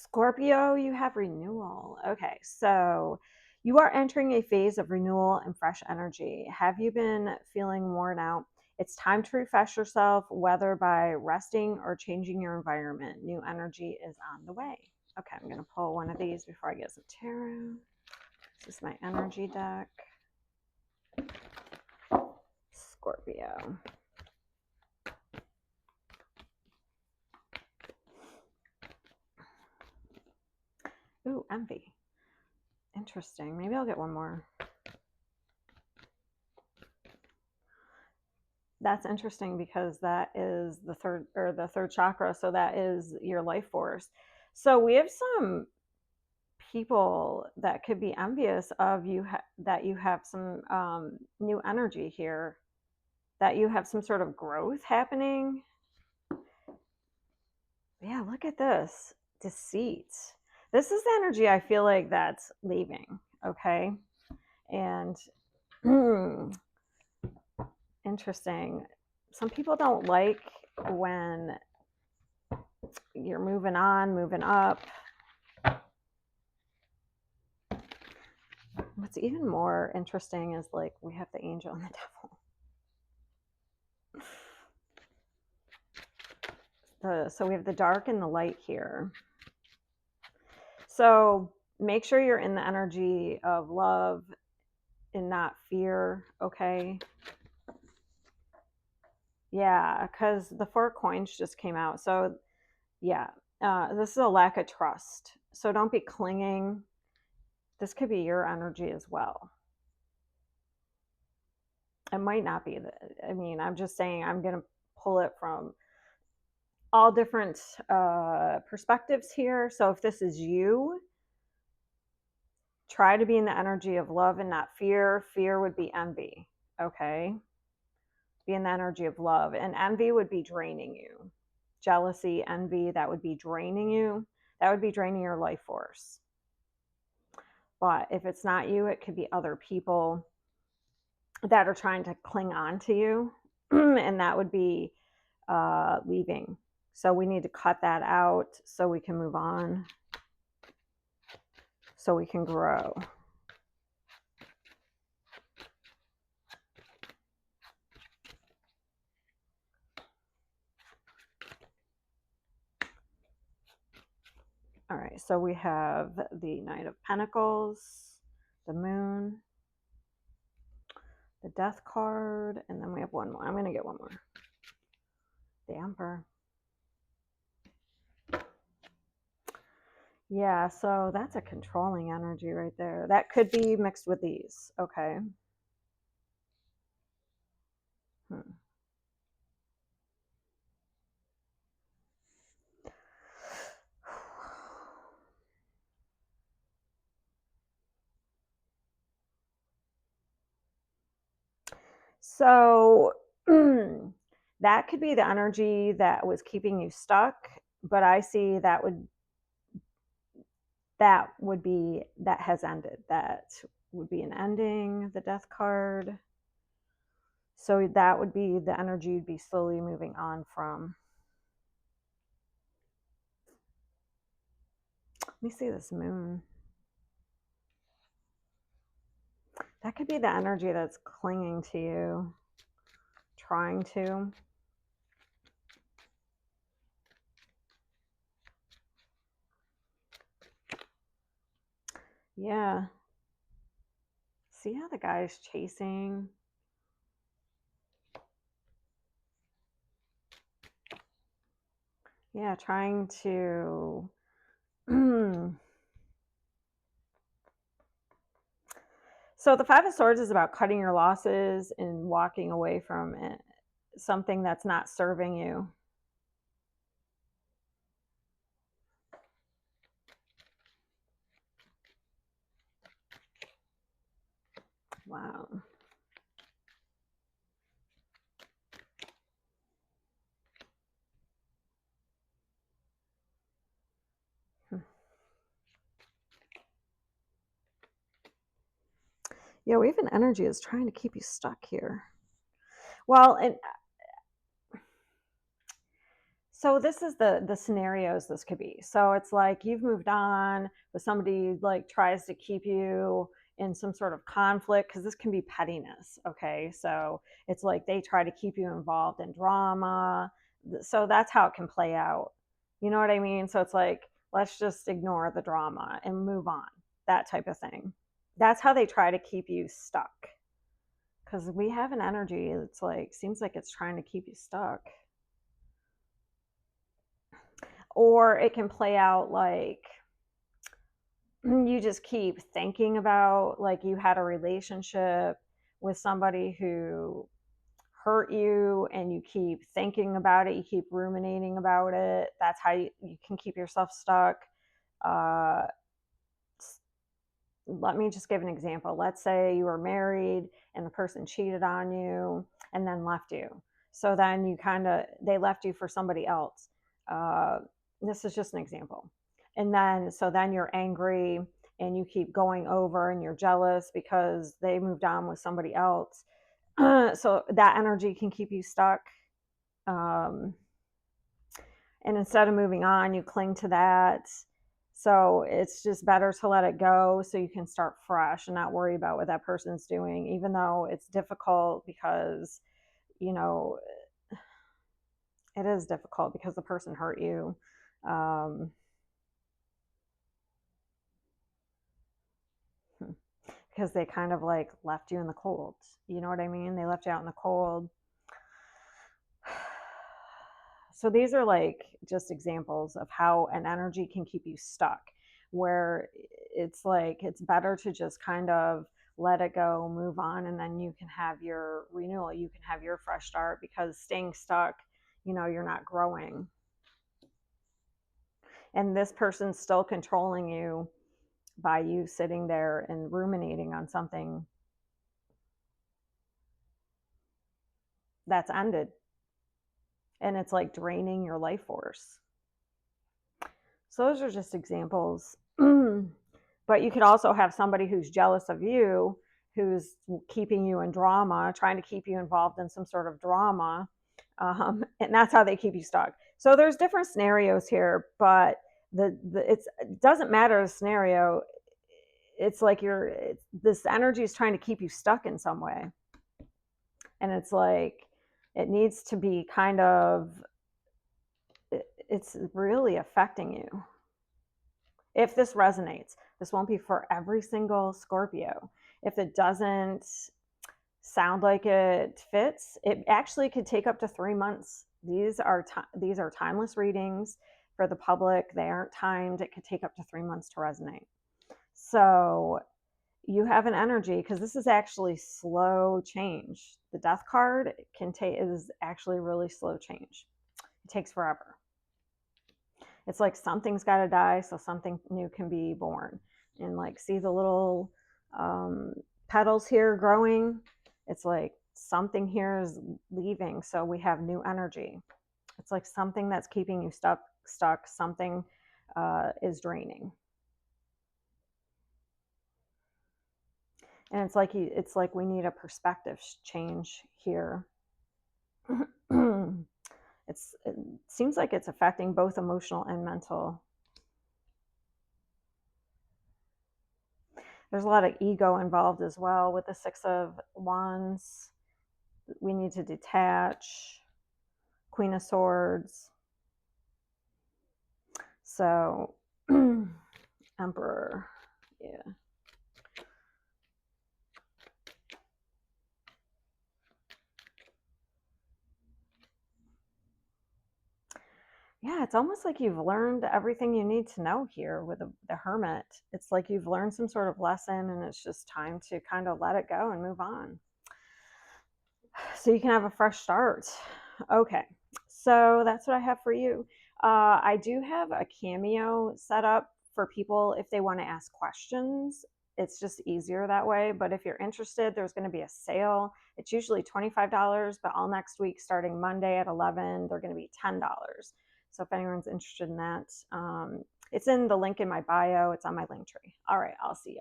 Scorpio, you have renewal. Okay, so you are entering a phase of renewal and fresh energy. Have you been feeling worn out? It's time to refresh yourself, whether by resting or changing your environment. New energy is on the way. Okay, I'm going to pull one of these before I get some tarot. This is my energy deck. Scorpio. Ooh, envy. Interesting. Maybe I'll get one more. That's interesting because that is the third chakra, so that is your life force. So we have some people that could be envious of you, that you have some new energy here, that you have some sort of growth happening. Yeah, look at this. Deceit. This is the energy I feel like that's leaving. Okay. And interesting. Some people don't like when you're moving on, moving up. What's even more interesting is like we have the angel and the devil. So we have the dark and the light here. So make sure you're in the energy of love and not fear, okay? Yeah, because the Four of Coins just came out. So yeah, this is a lack of trust. So don't be clinging. This could be your energy as well. It might not be. I'm just saying I'm going to pull it from all different perspectives here. So if this is you, try to be in the energy of love and not fear. Fear would be envy. Okay. Be in the energy of love. And envy would be draining you. Jealousy, envy, that would be draining you. That would be draining your life force. But if it's not you, it could be other people that are trying to cling on to you. And that would be leaving. So we need to cut that out so we can move on, so we can grow. All right, so we have the Knight of Pentacles, the Moon, the Death card, and then we have one more. I'm going to get one more. The Emperor. Yeah, so that's a controlling energy right there. That could be mixed with these. Okay. So that could be the energy that was keeping you stuck, but I see that has ended. That would be an ending, the Death card. So that would be the energy you'd be slowly moving on from. Let me see this Moon. That could be the energy that's clinging to you, trying to. Yeah. See how the guy's chasing? Yeah, trying to So the Five of Swords is about cutting your losses and walking away from it, something that's not serving you. Wow. Yeah, we have an energy that's trying to keep you stuck here. Well, and So this is the scenarios this could be. So it's like you've moved on, but somebody like tries to keep you in some sort of conflict, because this can be pettiness. Okay, so it's like they try to keep you involved in drama. So that's how it can play out. You know what I mean? So it's like, let's just ignore the drama and move on. That type of thing. That's how they try to keep you stuck. Because we have an energy, it's like, seems like it's trying to keep you stuck. Or it can play out like you just keep thinking about, like, you had a relationship with somebody who hurt you, and you keep thinking about it, you keep ruminating about it. That's how you can keep yourself stuck. uh, Let me just give an example. Let's say you were married and the person cheated on you and then left you. So then they left you for somebody else. Uh, this is just an example. And then you're angry and you keep going over and you're jealous because they moved on with somebody else. So that energy can keep you stuck. Um, and instead of moving on, you cling to that. So it's just better to let it go so you can start fresh and not worry about what that person's doing, even though it's difficult, because, you know, it is difficult because the person hurt you. Um, because they kind of like left you in the cold. You know what I mean? They left you out in the cold. So these are like just examples of how an energy can keep you stuck, where it's like it's better to just kind of let it go, move on, and then you can have your renewal, you can have your fresh start, because staying stuck, you're not growing. And this person's still controlling you by you sitting there and ruminating on something that's ended, and it's like draining your life force. So those are just examples. But you could also have somebody who's jealous of you, who's keeping you in drama, trying to keep you involved in some sort of drama. And that's how they keep you stuck. So there's different scenarios here, but it doesn't matter the scenario. It's like this energy is trying to keep you stuck in some way. And it's like, it needs to be kind of, it's really affecting you. If this resonates, this won't be for every single Scorpio. If it doesn't sound like it fits, it actually could take up to 3 months. These are timeless readings for the public. They aren't timed. It could take up to 3 months to resonate. So you have an energy, because this is actually slow change. The Death card is actually really slow change. It takes forever. It's like something's got to die so something new can be born. And like, see the little petals here growing? It's like something here is leaving, so we have new energy. It's like something that's keeping you stuck, something is draining. And it's like we need a perspective change here. It seems like it's affecting both emotional and mental. There's a lot of ego involved as well with the Six of Wands. We need to detach. Queen of Swords. So, Emperor. Yeah. Yeah, it's almost like you've learned everything you need to know here with the Hermit. It's like you've learned some sort of lesson, and it's just time to kind of let it go and move on, so you can have a fresh start. Okay, so that's what I have for you. I do have a Cameo set up for people if they want to ask questions. It's just easier that way. But if you're interested, there's going to be a sale. It's usually $25, but all next week, starting Monday at 11, they're going to be $10. So if anyone's interested in that, it's in the link in my bio. It's on my link tree. All right, I'll see you.